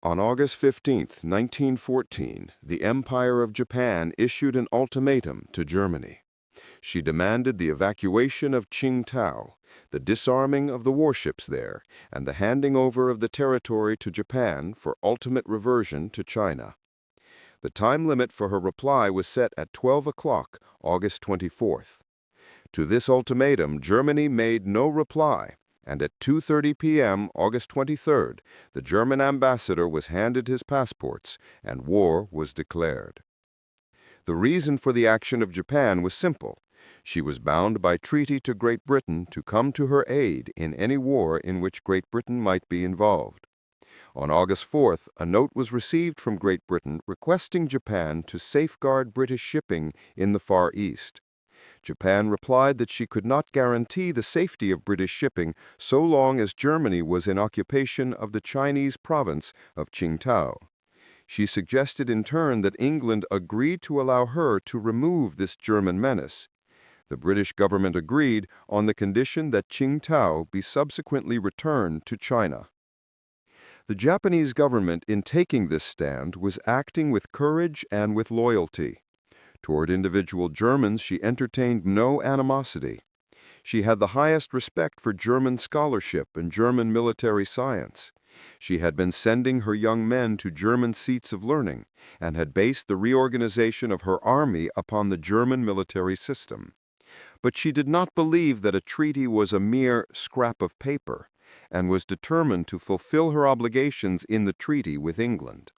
On August 15, 1914, the Empire of Japan issued an ultimatum to Germany. She demanded the evacuation of Tsing-tau, the disarming of the warships there, and the handing over of the territory to Japan for ultimate reversion to China. The time limit for her reply was set at 12 o'clock, August 24th. To this ultimatum, Germany made no reply, and at 2:30 p.m., August 23rd, the German ambassador was handed his passports, and war was declared. The reason for the action of Japan was simple. She was bound by treaty to Great Britain to come to her aid in any war in which Great Britain might be involved. On August 4th, a note was received from Great Britain requesting Japan to safeguard British shipping in the Far East. Japan replied that she could not guarantee the safety of British shipping so long as Germany was in occupation of the Chinese province of Tsing-tau. She suggested in turn that England agreed to allow her to remove this German menace. The British government agreed on the condition that Tsing-tau be subsequently returned to China. The Japanese government, in taking this stand, was acting with courage and with loyalty. Toward individual Germans, she entertained no animosity. She had the highest respect for German scholarship and German military science. She had been sending her young men to German seats of learning and had based the reorganization of her army upon the German military system. But she did not believe that a treaty was a mere scrap of paper and was determined to fulfill her obligations in the treaty with England.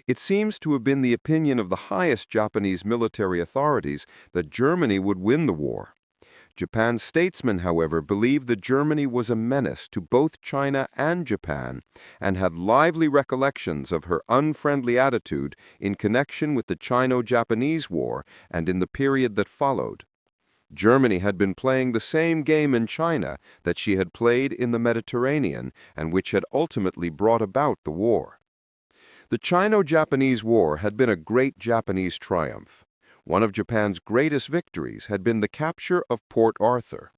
It seems to have been the opinion of the highest Japanese military authorities that Germany would win the war. Japan's statesmen, however, believed that Germany was a menace to both China and Japan and had lively recollections of her unfriendly attitude in connection with the Sino-Japanese War and in the period that followed. Germany had been playing the same game in China that she had played in the Mediterranean and which had ultimately brought about the war. The Sino-Japanese War had been a great Japanese triumph. One of Japan's greatest victories had been the capture of Port Arthur.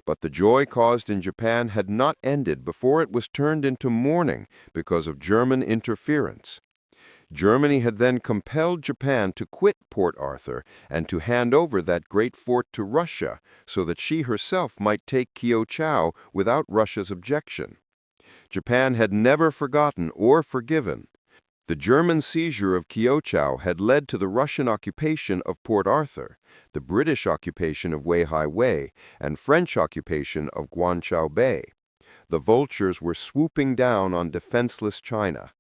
But the joy caused in Japan had not ended before it was turned into mourning because of German interference. Germany had then compelled Japan to quit Port Arthur and to hand over that great fort to Russia so that she herself might take Kiao without Russia's objection. Japan had never forgotten or forgiven. The German seizure of Kiao had led to the Russian occupation of Port Arthur, the British occupation of Weihai Wei, and French occupation of Guanchao Bay. The vultures were swooping down on defenseless China.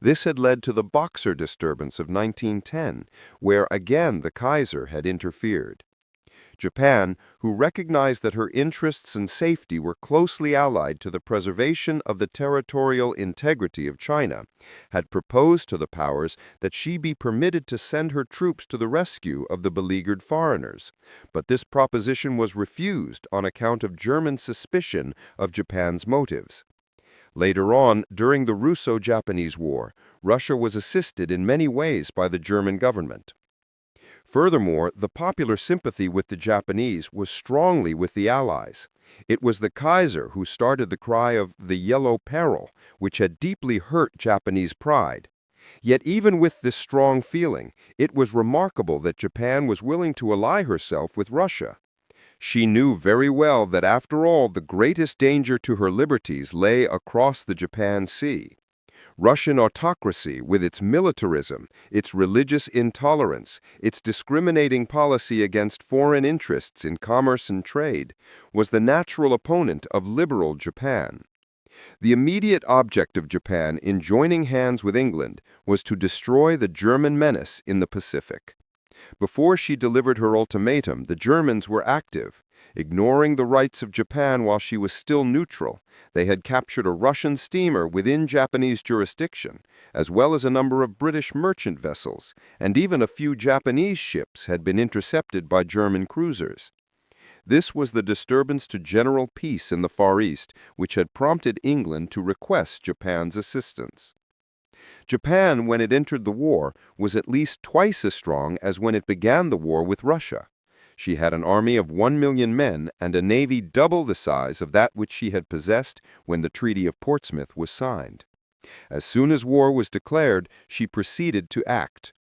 This had led to the Boxer disturbance of 1910, where again the Kaiser had interfered. Japan, who recognized that her interests and safety were closely allied to the preservation of the territorial integrity of China, had proposed to the powers that she be permitted to send her troops to the rescue of the beleaguered foreigners. But this proposition was refused on account of German suspicion of Japan's motives. Later on, during the Russo-Japanese War, Russia was assisted in many ways by the German government. Furthermore, the popular sympathy with the Japanese was strongly with the Allies. It was the Kaiser who started the cry of the Yellow Peril, which had deeply hurt Japanese pride. Yet even with this strong feeling, it was remarkable that Japan was willing to ally herself with Russia. She knew very well that after all, the greatest danger to her liberties lay across the Japan Sea. Russian autocracy, with its militarism, its religious intolerance, its discriminating policy against foreign interests in commerce and trade, was the natural opponent of liberal Japan. The immediate object of Japan in joining hands with England was to destroy the German menace in the Pacific. Before she delivered her ultimatum, the Germans were active. Ignoring the rights of Japan while she was still neutral, they had captured a Russian steamer within Japanese jurisdiction, as well as a number of British merchant vessels, and even a few Japanese ships had been intercepted by German cruisers. This was the disturbance to general peace in the Far East, which had prompted England to request Japan's assistance. Japan, when it entered the war, was at least twice as strong as when it began the war with Russia. She had an army of 1 million men and a navy double the size of that which she had possessed when the Treaty of Portsmouth was signed. As soon as war was declared, she proceeded to act.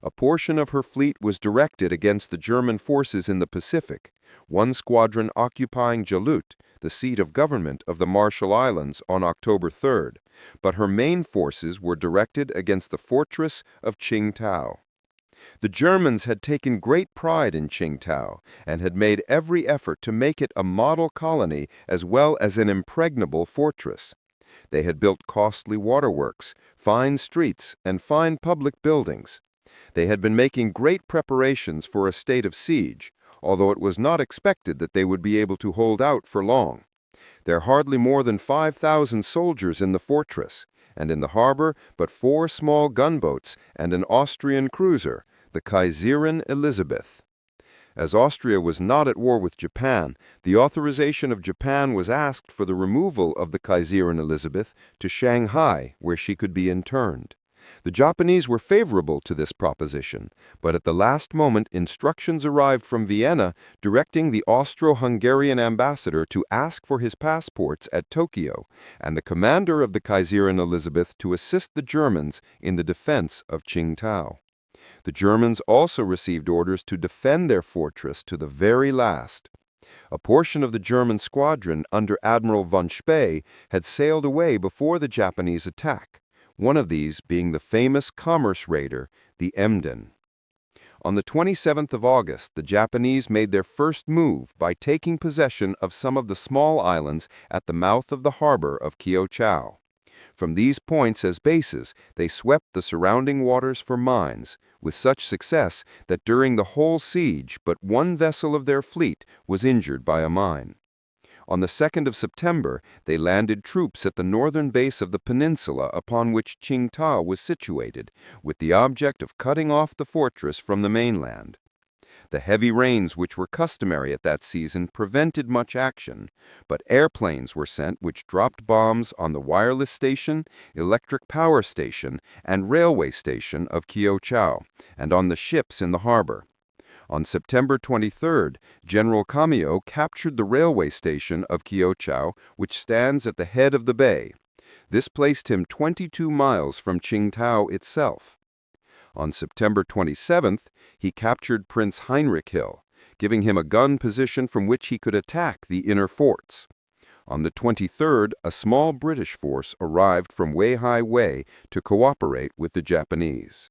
A portion of her fleet was directed against the German forces in the Pacific, one squadron occupying Jalut, the seat of government of the Marshall Islands, on October 3rd, but her main forces were directed against the fortress of Tsing-tau. The Germans had taken great pride in Tsing-tau and had made every effort to make it a model colony as well as an impregnable fortress. They had built costly waterworks, fine streets, and fine public buildings. They had been making great preparations for a state of siege, although it was not expected that they would be able to hold out for long. There are hardly more than 5,000 soldiers in the fortress, and in the harbor but 4 small gunboats and an Austrian cruiser, the Kaiserin Elisabeth. As Austria was not at war with Japan, the authorization of Japan was asked for the removal of the Kaiserin Elisabeth to Shanghai, where she could be interned. The Japanese were favorable to this proposition, but at the last moment instructions arrived from Vienna directing the Austro-Hungarian ambassador to ask for his passports at Tokyo, and the commander of the Kaiserin Elisabeth to assist the Germans in the defense of Tsing-tau. The Germans also received orders to defend their fortress to the very last. A portion of the German squadron under Admiral von Spee had sailed away before the Japanese attack, one of these being the famous commerce raider, the Emden. On the 27th of August, the Japanese made their first move by taking possession of some of the small islands at the mouth of the harbor of Kiaochau. From these points as bases, they swept the surrounding waters for mines, with such success that during the whole siege but one vessel of their fleet was injured by a mine. On the 2nd of September, they landed troops at the northern base of the peninsula upon which Tsing-tau was situated, with the object of cutting off the fortress from the mainland. The heavy rains which were customary at that season prevented much action, but airplanes were sent which dropped bombs on the wireless station, electric power station, and railway station of Kiaochau, and on the ships in the harbor. On September 23rd, General Kamio captured the railway station of Kiaochau, which stands at the head of the bay. This placed him 22 miles from Tsing-tau itself. On September 27th, he captured Prince Heinrich Hill, giving him a gun position from which he could attack the inner forts. On the 23rd, a small British force arrived from Weihai Wei to cooperate with the Japanese.